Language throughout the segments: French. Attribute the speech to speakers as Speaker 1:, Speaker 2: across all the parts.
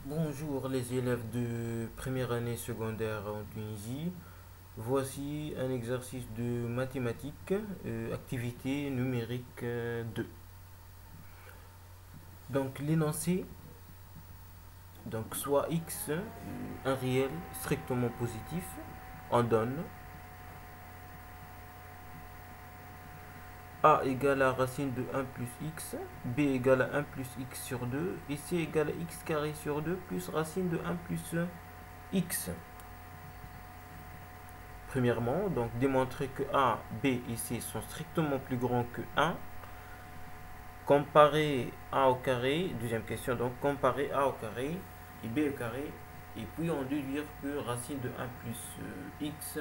Speaker 1: Bonjour les élèves de première année secondaire en Tunisie. Voici un exercice de mathématiques, activité numérique 2. Donc l'énoncé, donc soit x, un réel strictement positif, on donne a égale à racine de 1 plus x, b égale à 1 plus x sur 2 et c égale à x carré sur 2 plus racine de 1 plus x. Premièrement, donc démontrer que A, B et C sont strictement plus grands que 1. Comparer A au carré, deuxième question, donc comparer A au carré et B au carré, et puis en déduire que racine de 1 plus x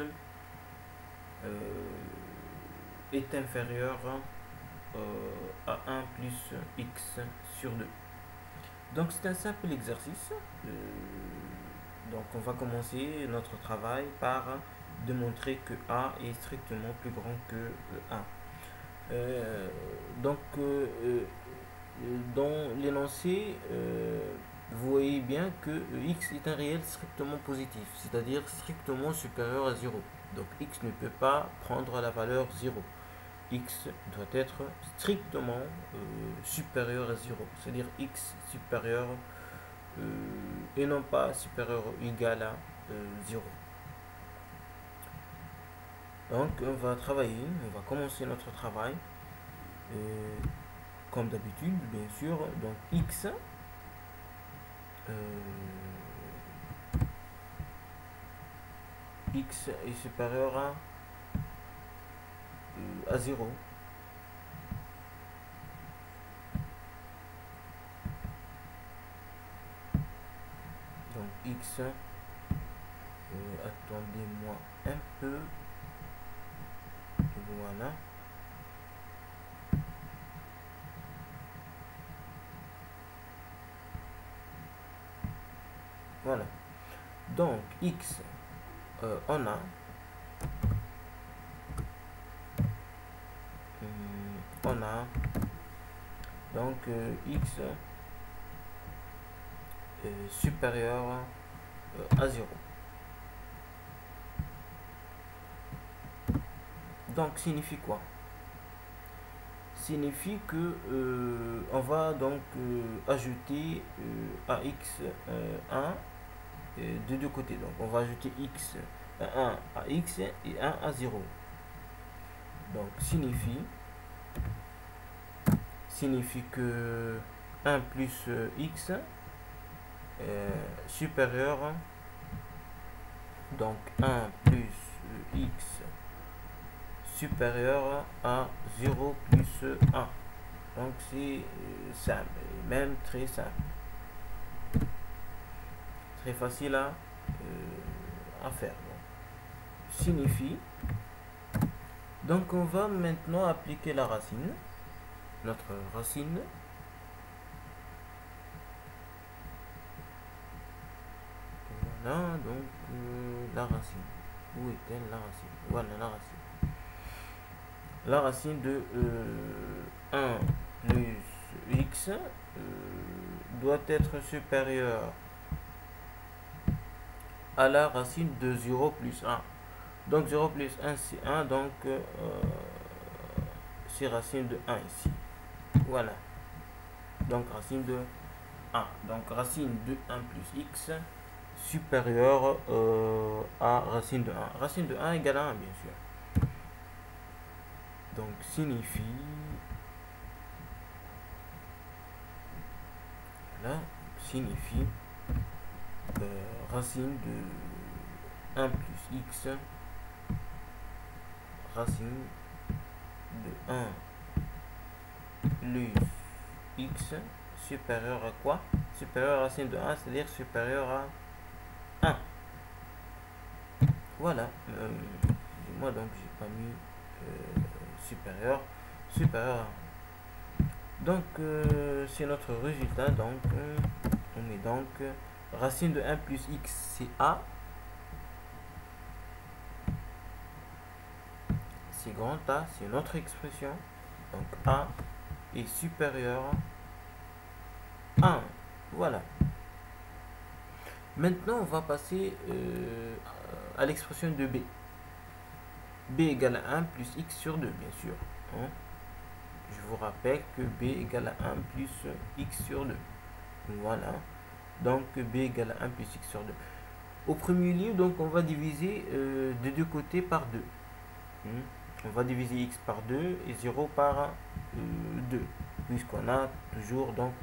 Speaker 1: est inférieure à 1 plus x sur 2. Donc c'est un simple exercice. Donc on va commencer notre travail par démontrer que A est strictement plus grand que 1. Donc dans l'énoncé, vous voyez bien que x est un réel strictement positif, c'est-à-dire strictement supérieur à 0. Donc x ne peut pas prendre la valeur 0. X doit être strictement supérieur à 0, c'est-à-dire x supérieur et non pas supérieur ou égal à 0. Donc on va travailler, on va commencer notre travail comme d'habitude, bien sûr. Donc x x est supérieur à 0. Donc x, attendez-moi un peu, voilà. Voilà. Donc x, on a donc x supérieur à 0. Donc signifie quoi? Signifie que on va donc ajouter à x 1 de deux côtés. Donc on va ajouter x 1 à x et 1 à 0. Donc signifie que 1 plus x supérieur, donc 1 plus x supérieur à 0 plus 1. Donc c'est simple, même très simple. Très facile à faire. Donc, signifie. Donc on va maintenant appliquer la racine. Notre racine. Voilà, donc la racine. Où est-elle la racine? Voilà la racine. La racine de 1 plus x doit être supérieure à la racine de 0 plus 1. Donc 0 plus 1 c'est 1, donc c'est racine de 1 ici. Voilà. Donc racine de 1. Donc racine de 1 plus x supérieure à racine de 1. Racine de 1 égale à 1 bien sûr. Donc signifie, voilà, signifie racine de 1 plus x, racine de 1 plus x supérieur à quoi? Supérieur à racine de 1, c'est-à-dire supérieur à 1. Voilà. Moi donc j'ai pas mis supérieur à 1. Donc c'est notre résultat. Donc on met donc racine de 1 plus x c'est a. C'est grand A, c'est notre expression. Donc a est supérieur à 1. Voilà. Maintenant, on va passer à l'expression de b. B égale à 1 plus x sur 2, bien sûr. Hein. Je vous rappelle que b égale à 1 plus x sur 2. Voilà. Donc, b égale à 1 plus x sur 2. Au premier lieu, donc, on va diviser des deux côtés par 2. On va diviser x par 2 et 0 par 2. Puisqu'on a toujours donc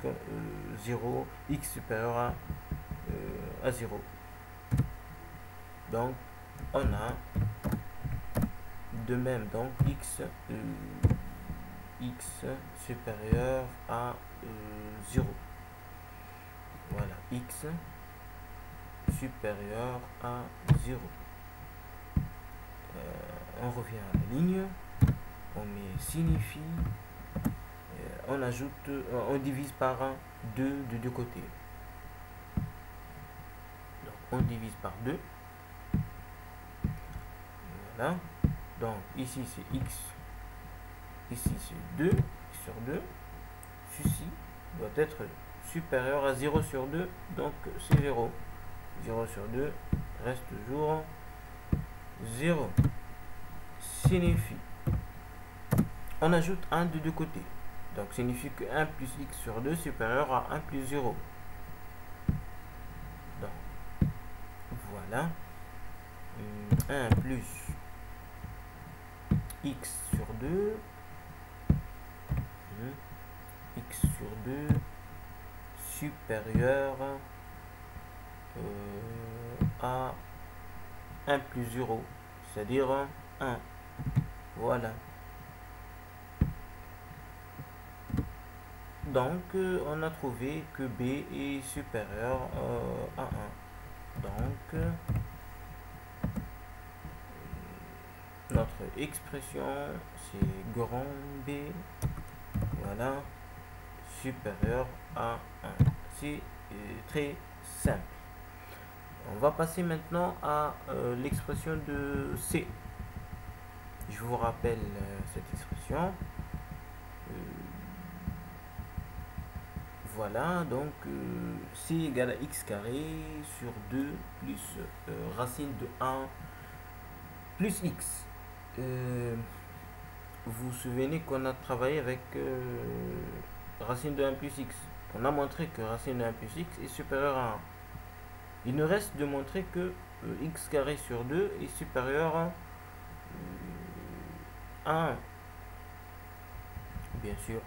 Speaker 1: 0, x supérieur à 0. Donc, on a de même donc x supérieur à 0. Voilà, x supérieur à 0. On revient à la ligne, on met signifie, on ajoute, on divise par 2 de deux côtés. Donc on divise par 2. Voilà. Donc ici c'est x, ici c'est 2 sur 2. Ceci doit être supérieur à 0 sur 2, donc c'est 0. 0 sur 2 reste toujours 0. Signifie, on ajoute 1 de deux côtés. Donc signifie que 1 plus x sur 2 supérieur à 1 plus 0. Donc voilà. 1 plus x sur 2. X sur 2 supérieur à 1 plus 0. C'est-à-dire 1. Voilà. Donc, on a trouvé que b est supérieur à 1. Donc, notre expression, c'est grand B, voilà, supérieur à 1. C'est très simple. On va passer maintenant à l'expression de C. Je vous rappelle cette expression. Voilà, donc c égale à x carré sur 2 plus racine de 1 plus x. Vous vous souvenez qu'on a travaillé avec racine de 1 plus x. On a montré que racine de 1 plus x est supérieur à 1. Il nous reste de montrer que x carré sur 2 est supérieur à 1. Bien sûr.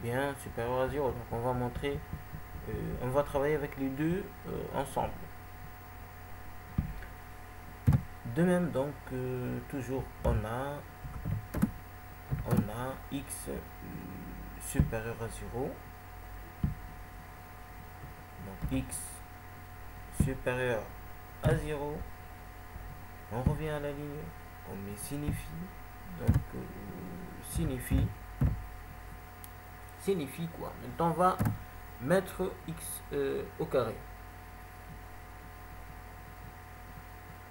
Speaker 1: Bien supérieur à 0. Donc on va montrer, on va travailler avec les deux ensemble. De même, donc, toujours, on a x supérieur à 0. Donc, x supérieur à 0. On revient à la ligne. On met signifie. Donc, signifie quoi? Maintenant, on va mettre x au carré.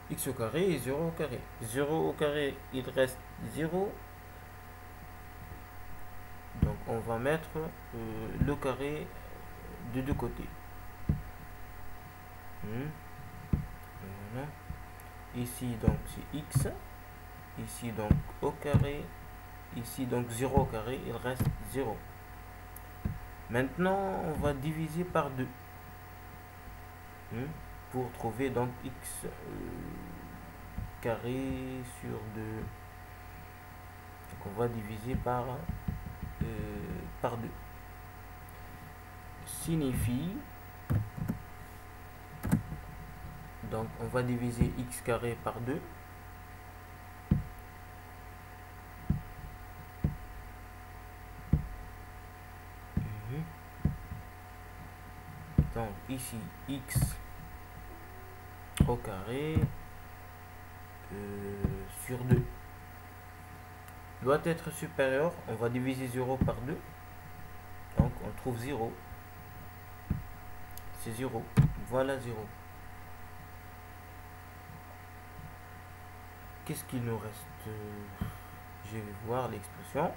Speaker 1: X au carré et 0 au carré. 0 au carré, il reste 0. Donc on va mettre le carré de deux côtés. Voilà. Ici donc c'est x. Ici donc au carré. Ici donc 0 au carré, il reste 0. Maintenant on va diviser par 2. Pour trouver donc x carré sur 2. Donc on va diviser par 2. Signifie, donc on va diviser x carré par 2. Donc ici x au carré sur 2 doit être supérieur. On va diviser 0 par 2. Donc on trouve 0. C'est 0. Voilà 0. Qu'est-ce qu'il nous reste? Je vais voir l'expression.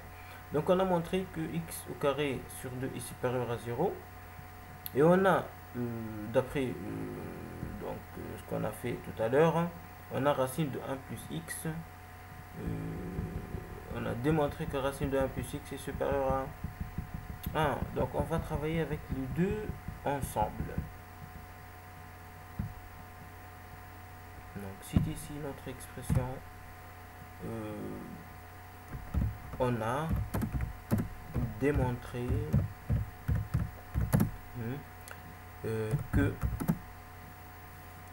Speaker 1: Donc on a montré que x au carré sur 2 est supérieur à 0. Et on a d'après donc ce qu'on a fait tout à l'heure, on a racine de 1 plus x. On a démontré que racine de 1 plus x est supérieure à 1. Donc on va travailler avec les deux ensemble. Donc c'est ici notre expression. On a démontré que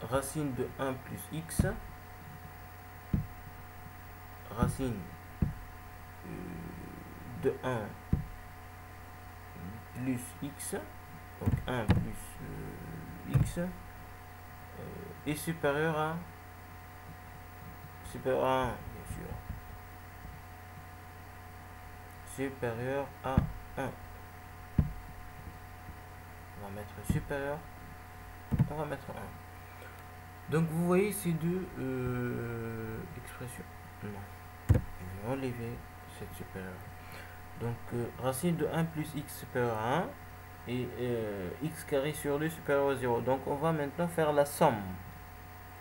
Speaker 1: racine de 1 plus x, racine de 1 plus x, donc 1 plus x, est supérieur à 1, bien sûr, supérieur à 1. On va mettre supérieur, on va mettre 1. Donc vous voyez ces deux expressions. Non, je vais enlever cette supérieure. Donc racine de 1 plus x supérieur à 1 et x carré sur 2 supérieur à 0. Donc on va maintenant faire la somme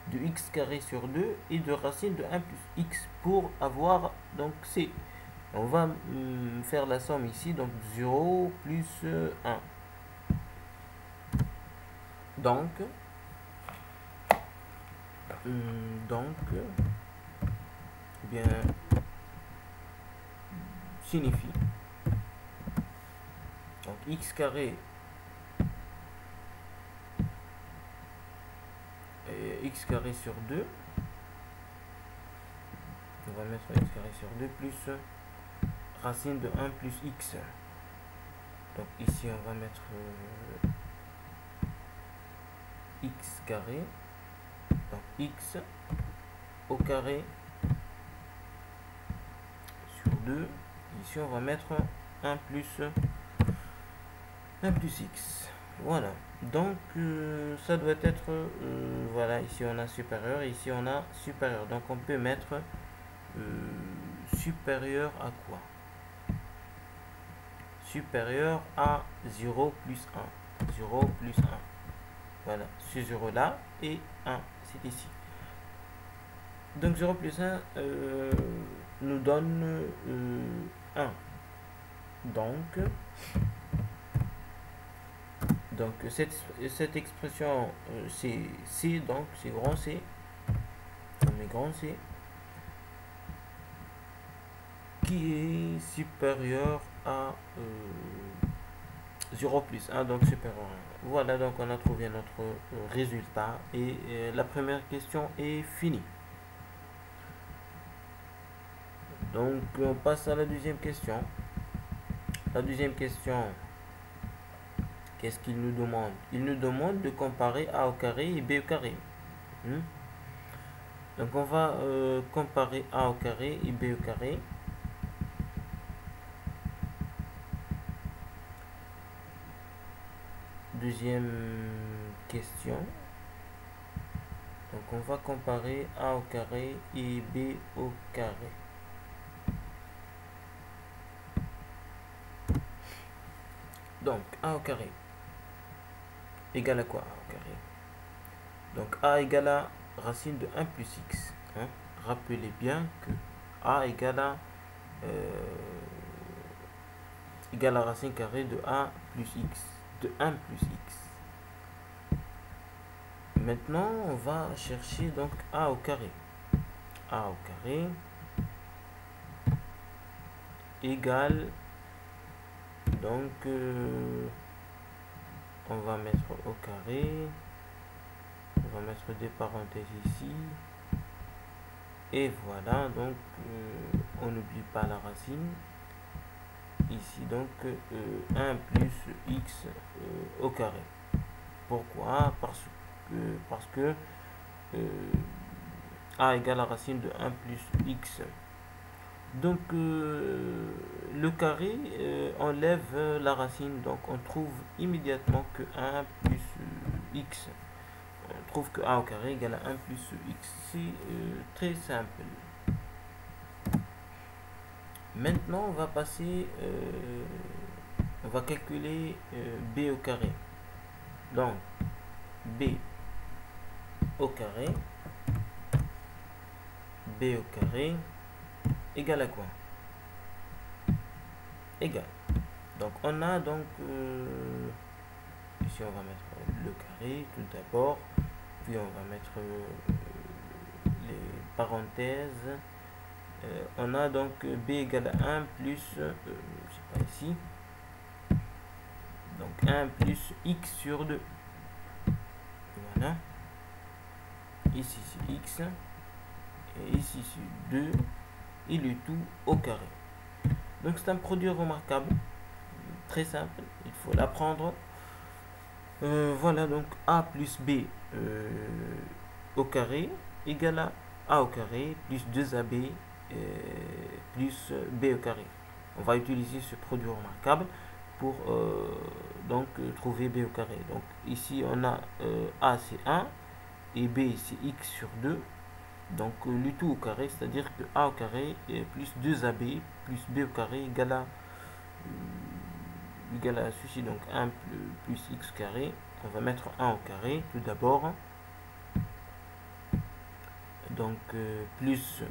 Speaker 1: de x carré sur 2 et de racine de 1 plus x pour avoir donc c. On va faire la somme ici, donc 0 plus 1. Donc bien signifie donc x carré x carré sur 2, on va mettre x carré sur 2 plus racine de 1 plus x. Donc ici on va mettre x carré, donc x au carré sur 2. Ici on va mettre 1 plus x. Voilà, donc ça doit être voilà, ici on a supérieur, ici on a supérieur, donc on peut mettre supérieur à quoi? Supérieur à 0 plus 1. 0 plus 1. Voilà, ce 0 là et 1, c'est ici. Donc 0 plus 1 nous donne 1. Donc cette expression c'est C, donc c'est grand C, on met grand C, qui est supérieur à 0 plus 1, donc supérieur à 1. Voilà, donc on a trouvé notre résultat et la première question est finie. Donc on passe à la deuxième question. La deuxième question, qu'est-ce qu'il nous demande? Il nous demande de comparer a au carré et b au carré. Donc on va comparer a au carré et b au carré. Deuxième question. Donc on va comparer a au carré et b au carré. Donc a au carré égale à quoi? A au carré. Donc a égale à racine de 1 plus x. Rappelez bien que a égale à racine carrée de a plus x, de 1 plus x. Maintenant on va chercher donc a au carré. A au carré égale, donc on va mettre au carré, on va mettre des parenthèses ici et voilà, donc on n'oublie pas la racine ici, donc 1 plus x au carré. Pourquoi? Parce que a égale à racine de 1 plus x. Donc le carré enlève la racine, donc on trouve immédiatement que 1 plus x. On trouve que a au carré égale à 1 plus x. C'est très simple. Maintenant on va passer, on va calculer b au carré. Donc, b au carré, b au carré égale à quoi? Égal. Donc, on a donc... ici, on va mettre le carré tout d'abord. Puis, on va mettre les parenthèses. On a donc b égale à 1 plus... je sais pas ici. Donc, 1 plus x sur 2. Voilà. Ici, c'est x. Et ici, c'est 2. Et le tout au carré. Donc, c'est un produit remarquable. Très simple. Il faut l'apprendre. Voilà, donc a plus b au carré égale à a au carré plus 2ab plus b au carré. On va utiliser ce produit remarquable pour donc trouver b au carré. Donc ici on a a c'est 1 et b c'est x sur 2. Donc le tout au carré, c'est-à-dire que a au carré plus 2ab plus b au carré égale à ceci, donc 1 plus x carré. On va mettre 1 au carré tout d'abord. Donc plus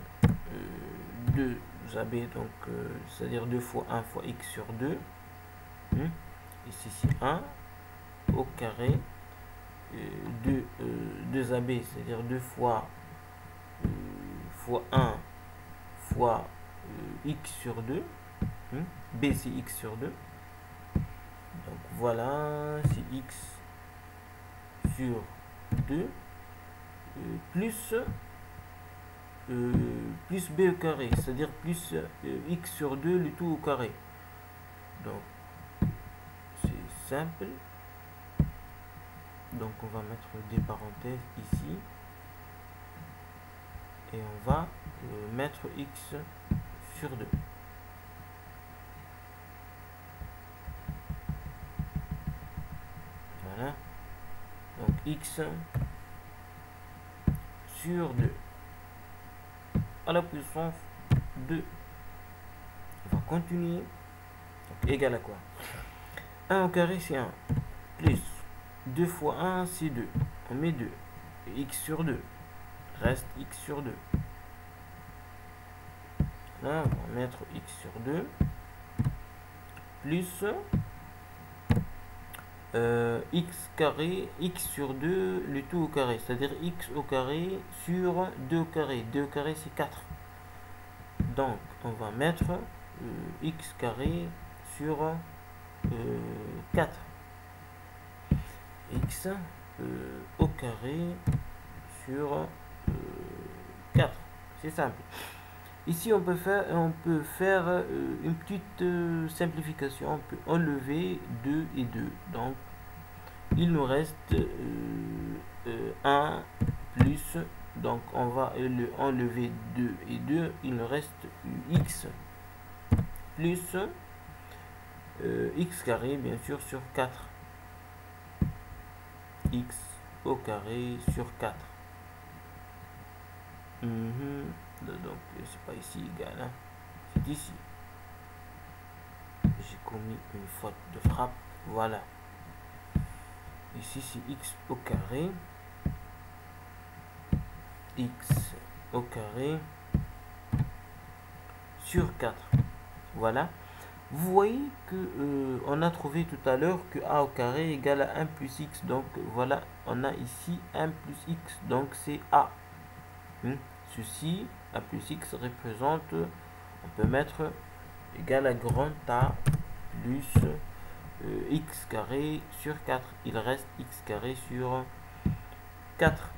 Speaker 1: 2ab, donc c'est-à-dire 2 fois 1 fois x sur 2. Ici c'est 1 au carré. 2ab, c'est-à-dire 2 fois 1 fois x sur 2. B c'est x sur 2. Donc voilà, c'est x sur 2 plus b au carré, c'est-à-dire plus x sur 2, le tout au carré. Donc c'est simple. Donc on va mettre des parenthèses ici. Et on va mettre x sur 2. Voilà. Donc x sur 2 à la puissance 2. On va continuer. Donc, égal à quoi? 1 au carré c'est 1. Plus 2 fois 1 c'est 2. On met 2. Et x sur 2. Reste x sur 2. Là, on va mettre x sur 2. Plus x carré, x sur 2, le tout au carré. C'est-à-dire x au carré sur 2 au carré. 2 au carré c'est 4. Donc, on va mettre x carré sur 4. X au carré sur 4. C'est simple. Ici, on peut faire une petite simplification. On peut enlever 2 et 2. Donc, il nous reste 1 plus. Donc, on va enlever 2 et 2. Il nous reste x plus x carré, bien sûr, sur 4. X au carré sur 4. Donc c'est pas ici égal, hein. C'est ici. J'ai commis une faute de frappe. Voilà. Ici c'est x au carré. X au carré sur 4. Voilà. Vous voyez que on a trouvé tout à l'heure que a au carré égale à 1 plus x. Donc voilà, on a ici 1 plus x. Donc c'est a. Ceci, a plus x représente, on peut mettre égal à grand A plus x carré sur 4. Il reste x carré sur 4.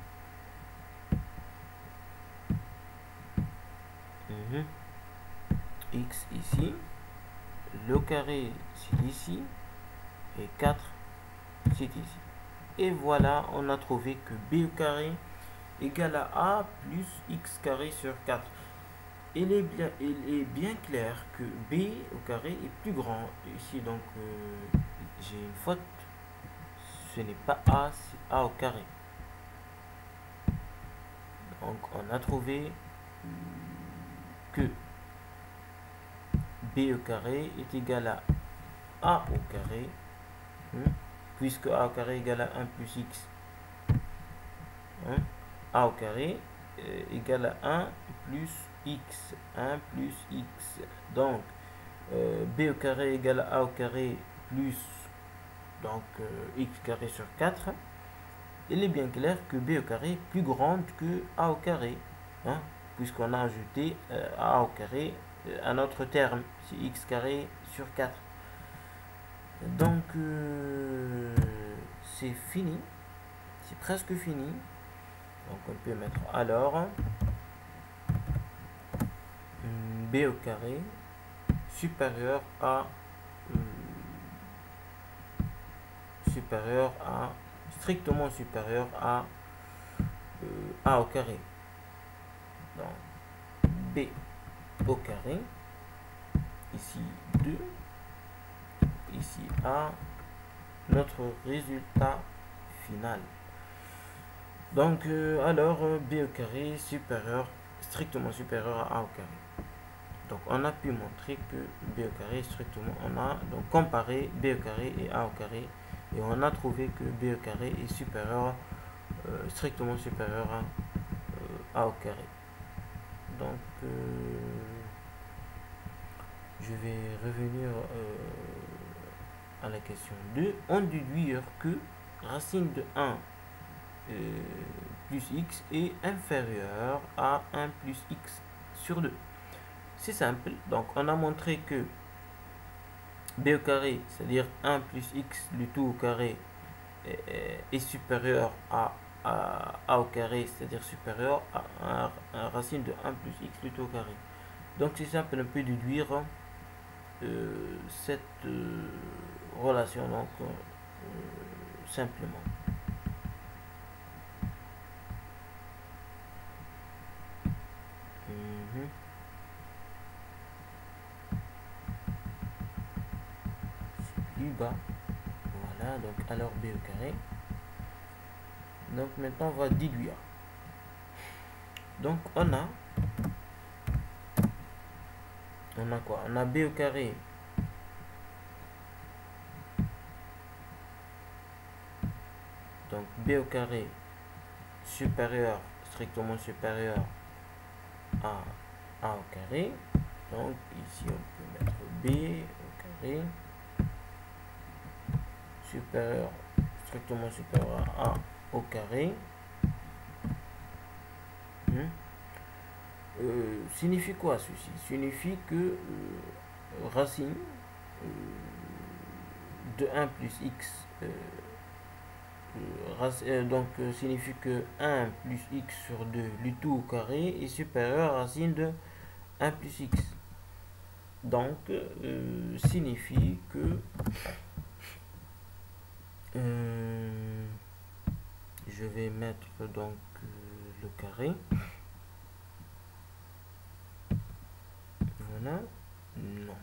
Speaker 1: X ici. Le carré c'est ici. Et 4 c'est ici. Et voilà, on a trouvé que b au carré égale à a plus x carré sur 4. Il est bien clair que b au carré est plus grand. Ici, donc, j'ai une faute. Ce n'est pas a, c'est a au carré. Donc, on a trouvé que b au carré est égal à a au carré puisque a au carré égale à 1 plus x. Hein? A au carré égale à 1 plus x. 1 plus x. Donc, b au carré égale à a au carré plus donc x carré sur 4. Il est bien clair que b au carré est plus grande que a au carré. Hein? Puisqu'on a ajouté a au carré à notre terme. C'est x carré sur 4. Donc, c'est fini. C'est presque fini. Donc, on peut mettre alors b au carré supérieur à strictement supérieur à a au carré. Donc, b au carré, ici 2, ici a, notre résultat final. Donc, alors, b au carré supérieur, strictement supérieur à a au carré. Donc, on a pu montrer que b au carré strictement, on a donc comparé b au carré et a au carré, et on a trouvé que b au carré est supérieur, strictement supérieur à a au carré. Donc, je vais revenir à la question 2. On déduire que racine de 1 plus x est inférieur à 1 plus x sur 2. C'est simple. Donc, on a montré que b au carré, c'est-à-dire 1 plus x, le tout au carré, est supérieur à a au carré, c'est-à-dire supérieur à racine de 1 plus x, le tout au carré. Donc, c'est simple, on peut déduire cette relation, donc, simplement. Plus bas. Voilà, donc alors b au carré. Donc maintenant on va déduire. Donc on a quoi? On a b au carré donc b au carré supérieur, strictement supérieur à a au carré. Donc ici on peut mettre b au carré supérieur, strictement supérieur à a au carré. Signifie quoi ceci? Signifie que racine de 1 plus x donc signifie que 1 plus x sur 2 le tout au carré est supérieur à racine de 1 plus x. Donc signifie que je vais mettre donc le carré. Voilà. Non.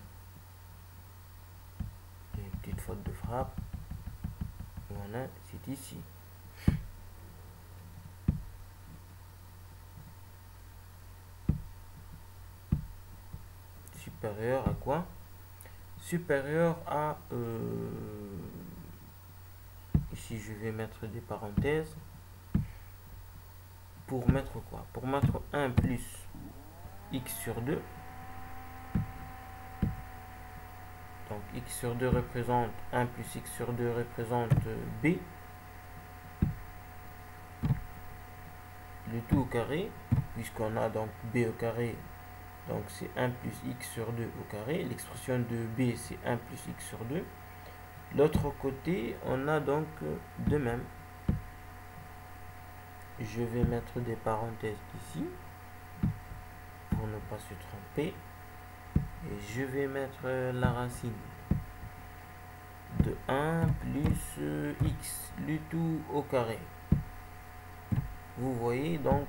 Speaker 1: Il y a une petite faute de frappe. Voilà, c'est ici. Supérieur à quoi? Supérieur à... ici, je vais mettre des parenthèses. Pour mettre quoi? Pour mettre 1 plus x sur 2. Donc x sur 2 représente 1 plus x sur 2 représente b. Le tout au carré, puisqu'on a donc b au carré, donc c'est 1 plus x sur 2 au carré. L'expression de b c'est 1 plus x sur 2. L'autre côté, on a donc de même. Je vais mettre des parenthèses ici pour ne pas se tromper. Et je vais mettre la racine de 1 plus x, le tout au carré. Vous voyez donc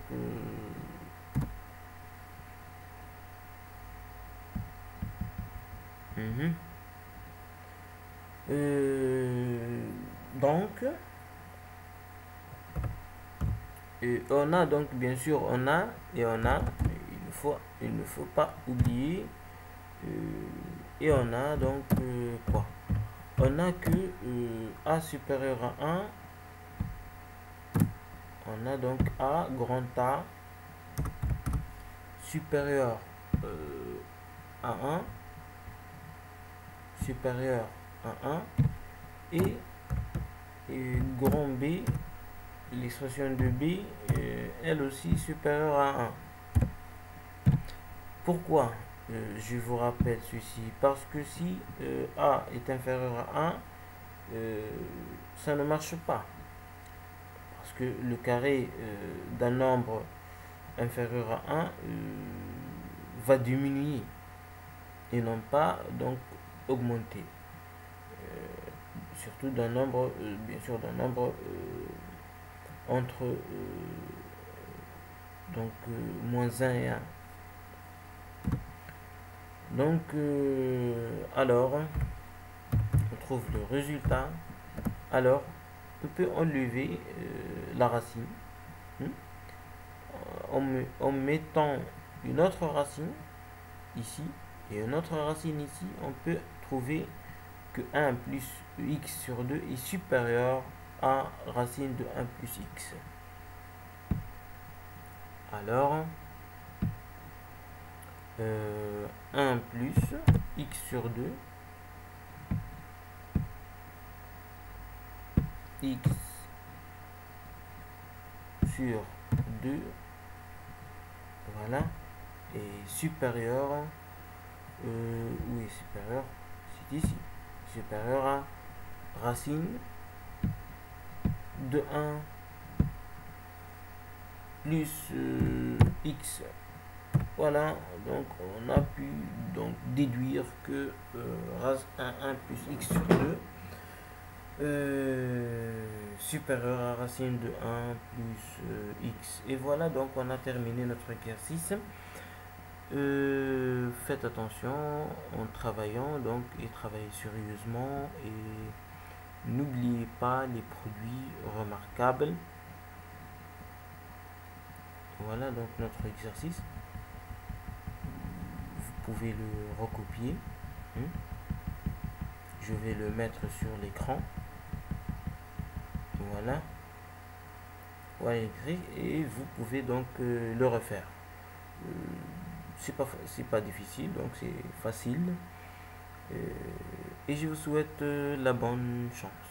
Speaker 1: donc on a donc bien sûr on a il ne faut pas oublier et on a donc quoi? on a que A supérieur à 1. On a donc A grand A supérieur à 1 supérieur à 1 et grand B, l'expression de B, elle aussi supérieure à 1. Pourquoi je vous rappelle ceci? Parce que si A est inférieur à 1, ça ne marche pas. Parce que le carré d'un nombre inférieur à 1 va diminuer et non pas donc augmenter. Surtout d'un nombre, bien sûr, d'un nombre entre donc moins 1 et 1. Donc, alors, on trouve le résultat. Alors, on peut enlever la racine en mettant une autre racine ici et une autre racine ici. On peut trouver que 1 plus x sur 2 est supérieur à racine de 1 plus x. Alors, 1 plus x sur 2 x sur 2, voilà, est supérieur, où est supérieur? C'est ici, supérieur à racine de 1 plus x. Voilà, donc on a pu donc déduire que 1 plus x sur 2 supérieur à racine de 1 plus x. Et voilà, donc on a terminé notre exercice. Faites attention en travaillant donc et travaillez sérieusement et n'oubliez pas les produits remarquables. Voilà donc notre exercice. Vous pouvez le recopier. Je vais le mettre sur l'écran. Voilà. Voilà écrit et vous pouvez donc le refaire. C'est pas difficile, donc c'est facile. Et je vous souhaite la bonne chance.